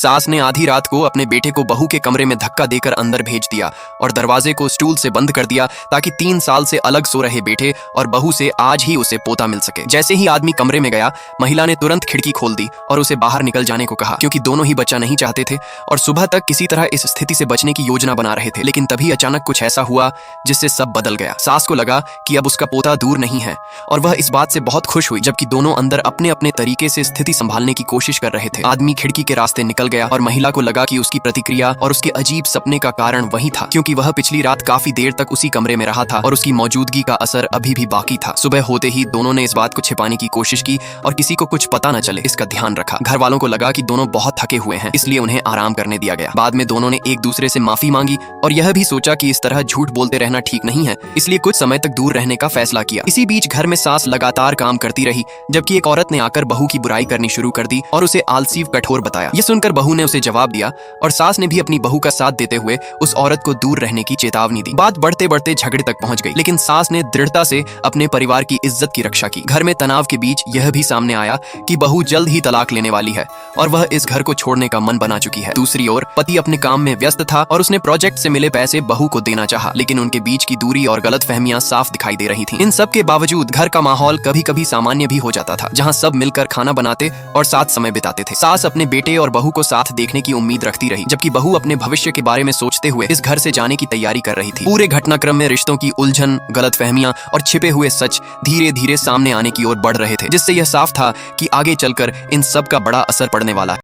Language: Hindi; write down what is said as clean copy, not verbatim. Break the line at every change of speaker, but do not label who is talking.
सास ने आधी रात को अपने बेटे को बहू के कमरे में धक्का देकर अंदर भेज दिया और दरवाजे को स्टूल से बंद कर दिया ताकि 3 साल से अलग सो रहे बेटे और बहू से आज ही उसे पोता मिल सके। जैसे ही आदमी कमरे में गया, महिला ने तुरंत खिड़की खोल दी और उसे बाहर निकल जाने को कहा, क्योंकि दोनों ही बच्चा नहीं चाहते थे और सुबह तक किसी तरह इस स्थिति से बचने की योजना बना रहे थे। लेकिन तभी अचानक कुछ ऐसा हुआ जिससे सब बदल गया। सास को लगा कि अब उसका पोता दूर नहीं है और वह इस बात से बहुत खुश हुई, जबकि दोनों अंदर अपने अपने तरीके से स्थिति संभालने की कोशिश कर रहे थे। आदमी खिड़की के रास्ते निकल गया और महिला को लगा कि उसकी प्रतिक्रिया और उसके अजीब सपने का कारण वही था, क्योंकि वह पिछली रात काफी देर तक उसी कमरे में रहा था और उसकी मौजूदगी का असर अभी भी बाकी था। सुबह होते ही दोनों ने इस बात को छिपाने की कोशिश की और किसी को कुछ पता न चले इसका ध्यान रखा। घर वालों को लगा कि दोनों बहुत थके हुए हैं, इसलिए उन्हें आराम करने दिया गया। बाद में दोनों ने एक दूसरे से माफी मांगी और यह भी सोचा कि इस तरह झूठ बोलते रहना ठीक नहीं है, इसलिए कुछ समय तक दूर रहने का फैसला किया। इसी बीच घर में सास लगातार काम करती रही, जबकि एक औरत ने आकर बहू की बुराई करनी शुरू कर दी और उसे आलसी कठोर बताया। यह सुनकर बहू ने उसे जवाब दिया और सास ने भी अपनी बहू का साथ देते हुए उस औरत को दूर रहने की चेतावनी दी। बात बढ़ते बढ़ते झगड़े तक पहुंच गई, लेकिन सास ने दृढ़ता से अपने परिवार की इज्जत की रक्षा की। घर में तनाव के बीच यह भी सामने आया कि बहू जल्द ही तलाक लेने वाली है और वह इस घर को छोड़ने का मन बना चुकी है। दूसरी ओर पति अपने काम में व्यस्त था और उसने प्रोजेक्ट से मिले पैसे बहू को देना चाहा, लेकिन उनके बीच की दूरी और गलतफहमियां साफ दिखाई दे रही थीं। इन सब के बावजूद घर का माहौल कभी कभी सामान्य भी हो जाता था, जहां सब मिलकर खाना बनाते और साथ समय बिताते थे। सास अपने बेटे और बहू को साथ देखने की उम्मीद रखती रही, जबकि बहू अपने भविष्य के बारे में सोचते हुए इस घर से जाने की तैयारी कर रही थी। पूरे घटनाक्रम में रिश्तों की उलझन, गलतफहमियां और छिपे हुए सच धीरे धीरे सामने आने की ओर बढ़ रहे थे, जिससे यह साफ था कि आगे चलकर इन सब का बड़ा असर पड़ने वाला है।